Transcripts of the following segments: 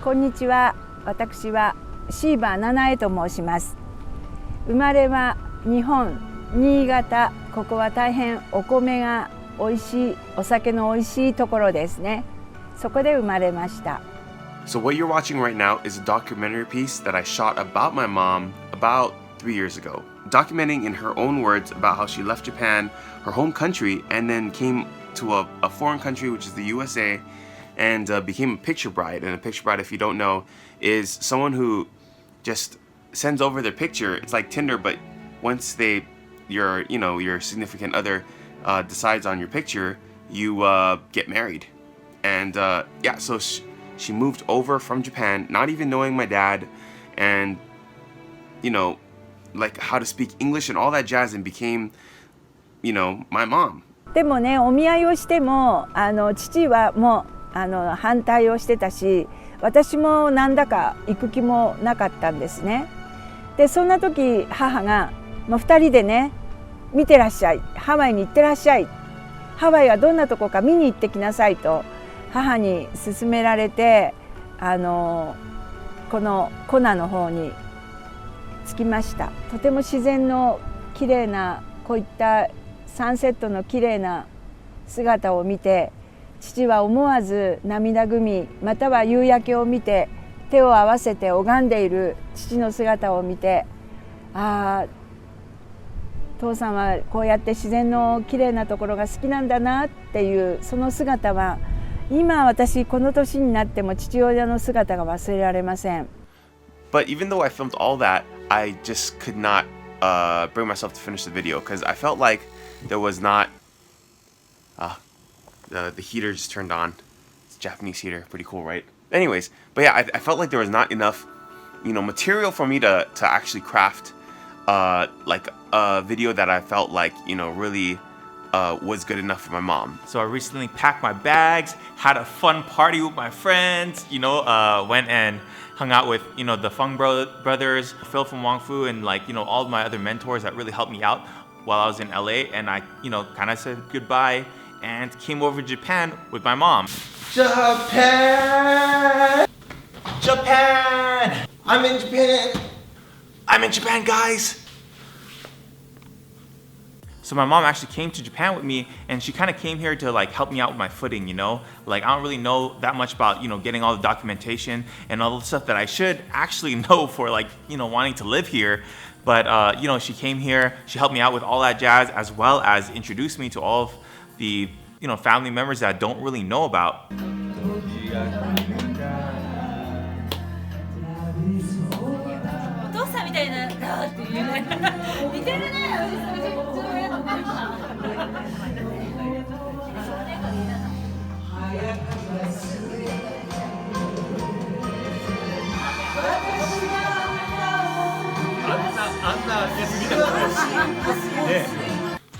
こんにちは。私はシーバー七重と申します。生まれは日本新潟。ここは大変お米が美味しい、お酒の美味しいところですね。そこで生まれました。So what you're watching right now is a documentary piece that I shot about my mom about 3 years ago, documenting in her own words about how she left Japan, her home country, and then came to a foreign country, which is the USA, and became a picture bride. And a picture bride, if you don't know, is someone who just sends over their picture. It's like Tinder, but once your significant other decides on your picture, you get married. And so she moved over from Japan, not even knowing my dad, and like how to speak English and all that jazz, and became, my mom. でもね、お見合いをしても父はもう反対をしてたし、私もなんだか行く気もなかったんですね。でそんな時母がもう2人でね、見てらっしゃい、ハワイに行ってらっしゃい、ハワイはどんなとこか見に行ってきなさいと母に勧められて、このコナの方に着きました。とても自然の綺麗な、こういったサンセットの綺麗な姿を見て、父は思わず涙ぐみ、または夕焼けを見て手を合わせて拝んでいる父の姿を見て、ああ、父さんはこうやって自然の綺麗なところが好きなんだなっていう、その姿は今私この年になっても父親の姿が忘れられません。 But even though I filmed all that, I just could not bring myself to finish the video because I felt like there was not the heater just turned on. It's a Japanese heater, pretty cool, right? Anyways, but yeah, I felt like there was not enough material for me to actually craft like a video that I felt like really was good enough for my mom. So I recently packed my bags, had a fun party with my friends, went and hung out with, the Fung brothers, Phil from Wong Fu, and all of my other mentors that really helped me out while I was in LA. And I, kind of said goodbye and came over to Japan with my mom. Japan! Japan! I'm in Japan! I'm in Japan, guys! So my mom actually came to Japan with me, and she kind of came here to help me out with my footing, Like I don't really know that much about, getting all the documentation and all the stuff that I should actually know for wanting to live here. But, she came here, she helped me out with all that jazz, as well as introduced me to all of the, family members that I don't really know about.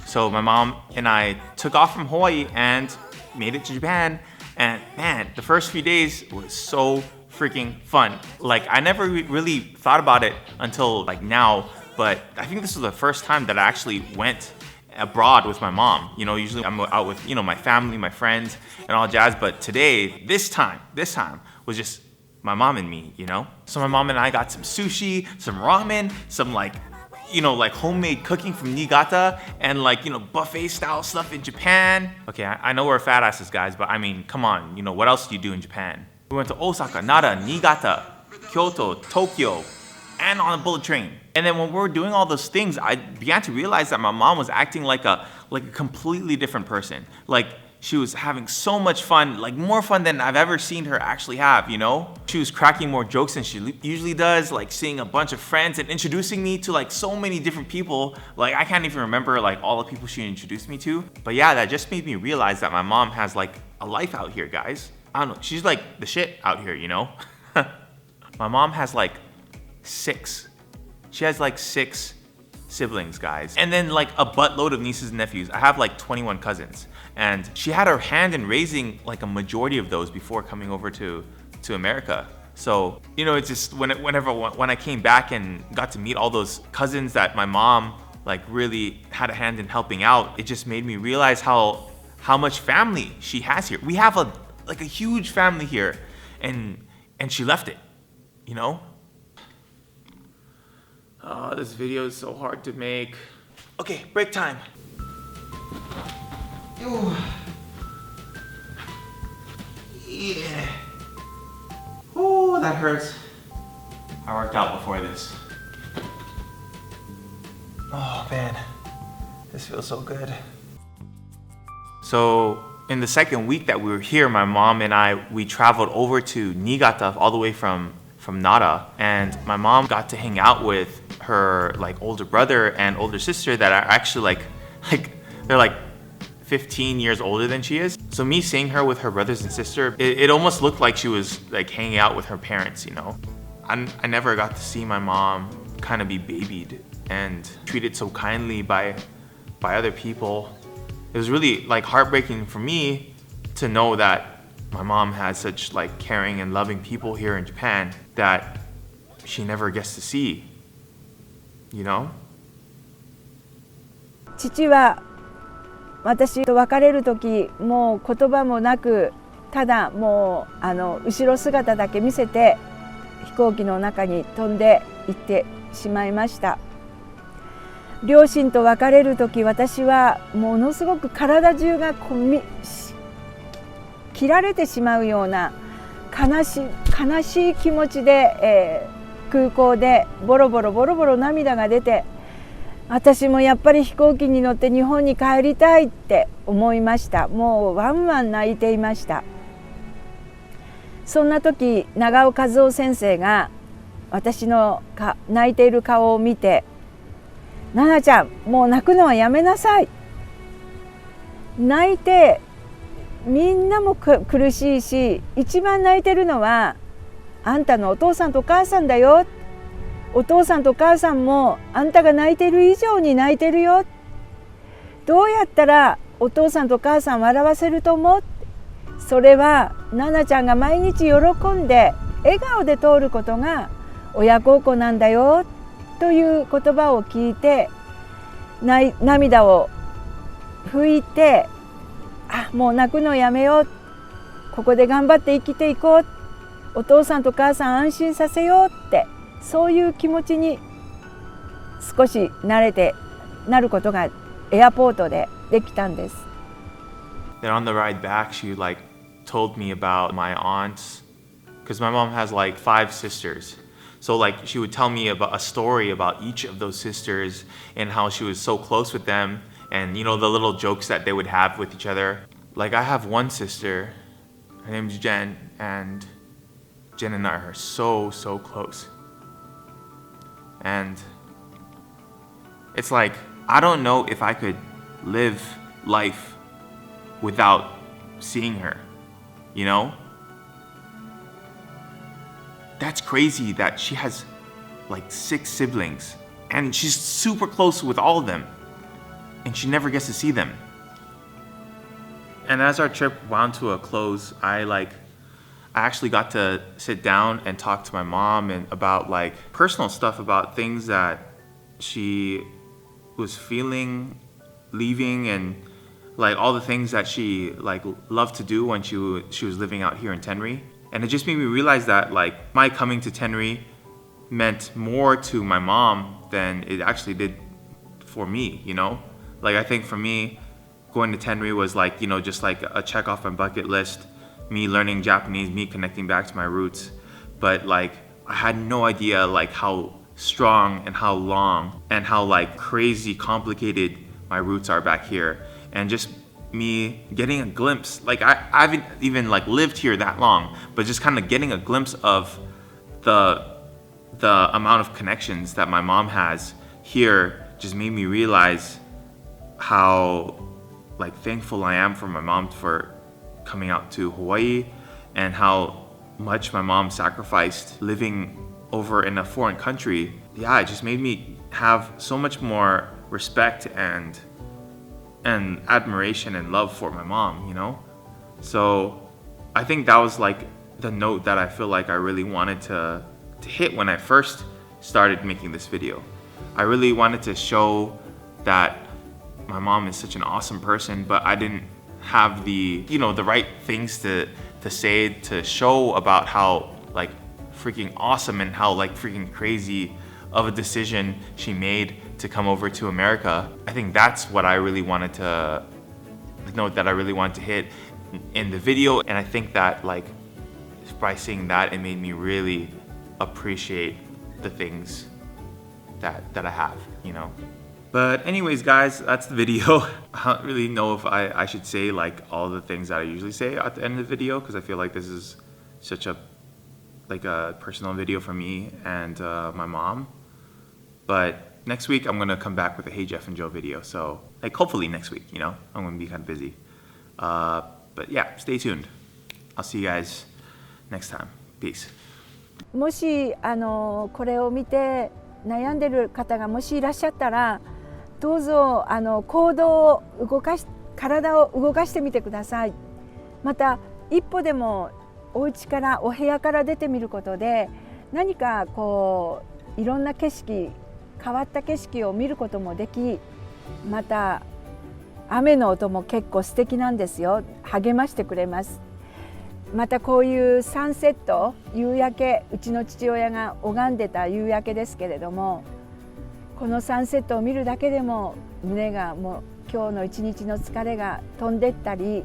So my mom and I took off from Hawaii and made it to Japan, and man, the first few days was so freaking fun. I never really thought about it until now, but I think this was the first time that I actually went abroad with my mom. Usually I'm out with my family, my friends, and all jazz, but today, this time was just my mom and me, So my mom and I got some sushi, some ramen, some homemade cooking from Niigata, and buffet style stuff in Japan. Okay, I know we're fat asses, guys, but I mean, come on, what else do you do in Japan? We went to Osaka, Nara, Niigata, Kyoto, Tokyo, and on a bullet train. And then when we were doing all those things, I began to realize that my mom was acting like a completely different person. She was having so much fun, more fun than I've ever seen her actually have, She was cracking more jokes than she usually does, seeing a bunch of friends and introducing me to so many different people. I can't even remember all the people she introduced me to. But yeah, that just made me realize that my mom has a life out here, guys. I don't know, she's the shit out here, My mom has six. She has 6 siblings, guys. And then a buttload of nieces and nephews. I have 21 cousins. And she had her hand in raising a majority of those before coming over to America. So, it's just when I came back and got to meet all those cousins that my mom really had a hand in helping out, it just made me realize how much family she has here. We have a huge family here. And and she left it, you know? Oh, this video is so hard to make. Okay, break time. Ew. Yeah. Oh, that hurts. I worked out before this. Oh man, this feels so good. So in the second week that we were here, my mom and we traveled over to Niigata all the way from Nara, and my mom got to hang out with her like older brother and older sister that are actually like they're like 15 years older than she is. So me seeing her with her brothers and sister, it almost looked like she was like hanging out with her parents, you know? I never got to see my mom kind of be babied and treated so kindly by other people. It was really like heartbreaking for me to know that my mom has such like caring and loving people here in Japan that she never gets to see, you know? 父は私と別れる時もう言葉もなくただもう後ろ姿だけ見せて飛行機の中に飛んで行ってしまいました。両親と別れる時私はものすごく体中が切られてしまうような悲しい気持ちで、空港でボロボロ涙が出て、私もやっぱり飛行機に乗って日本に帰りたいって思いました。もうワンワン泣いていました。そんな時長尾和夫先生が私の泣いている顔を見て、奈々ちゃんもう泣くのはやめなさい、泣いてみんなも苦しいし、一番泣いてるのはあんたのお父さんとお母さんだよ、お父さんとお母さんもあんたが泣いてる以上に泣いてるよ、どうやったらお父さんとお母さん笑わせると思う、それは奈々ちゃんが毎日喜んで笑顔で通ることが親孝行なんだよという言葉を聞いて、涙を拭いて、あ、もう泣くのやめよう、ここで頑張って生きていこう、お父さんと母さん安心させようって、そういう気持ちに少しなることがエアポートでできたんです。Then on the ride back, she like told me about my aunts, because my mom has like 5 sisters. So like she would tell me about a story about each of those sisters and how she was so close with them, and you know the little jokes that they would have with each other. Like I have one sister, her name's Jen, and Jen and I are so close. And it's like I don't know if I could live life without seeing her, you know? That's crazy that she has like 6 siblings and she's super close with all of them and she never gets to see them. And as our trip wound to a close, I actually got to sit down and talk to my mom and about like personal stuff, about things that she was feeling leaving, and like all the things that she like loved to do when she was living out here in Tenri. And it just made me realize that like my coming to Tenri meant more to my mom than it actually did for me, you know? Like I think for me, going to Tenri was like, you know, just like a check off my bucket list, me learning Japanese, me connecting back to my roots. But like I had no idea like how strong and how long and how like crazy complicated my roots are back here. And just me getting a glimpse, like I haven't even like lived here that long, but just kind of getting a glimpse of the amount of connections that my mom has here just made me realize how like thankful I am for my mom for coming out to Hawaii, and how much my mom sacrificed living over in a foreign country. Yeah, it just made me have so much more respect and admiration and love for my mom, you know? So I think that was like the note that I feel like I really wanted to hit when I first started making this video. I really wanted to show that my mom is such an awesome person, but I didn't have the, you know, the right things to say to show about how like freaking awesome and how like freaking crazy of a decision she made to come over to America. I think that's what I really wanted to note, that I really wanted to hit in the video. And I think that like by seeing that, it made me really appreciate the things that I have, you know. But anyways, guys, that's the video. I don't really know if I should say like all the things that I usually say at the end of the video, because I feel like this is such a personal video for me and my mom. But next week I'm gonna come back with a Hey Jeff and Joe video. So like hopefully next week, you know, I'm gonna be kind of busy. But yeah, stay tuned. I'll see you guys next time. Peace. もしこれを見て悩んでる方がもしいらっしゃったら、どうぞ行動を体を動かしてみてください。また一歩でもお家からお部屋から出てみることで、何かこういろんな景色、変わった景色を見ることもでき、また雨の音も結構素敵なんですよ。励ましてくれます。またこういうサンセット、夕焼け、うちの父親が拝んでた夕焼けですけれども、このサンセットを見るだけでも胸がもう今日の一日の疲れが飛んでったり、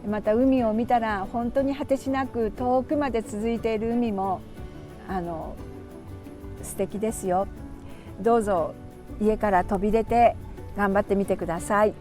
また海を見たら本当に果てしなく遠くまで続いている海も素敵ですよ。どうぞ家から飛び出て頑張ってみてください。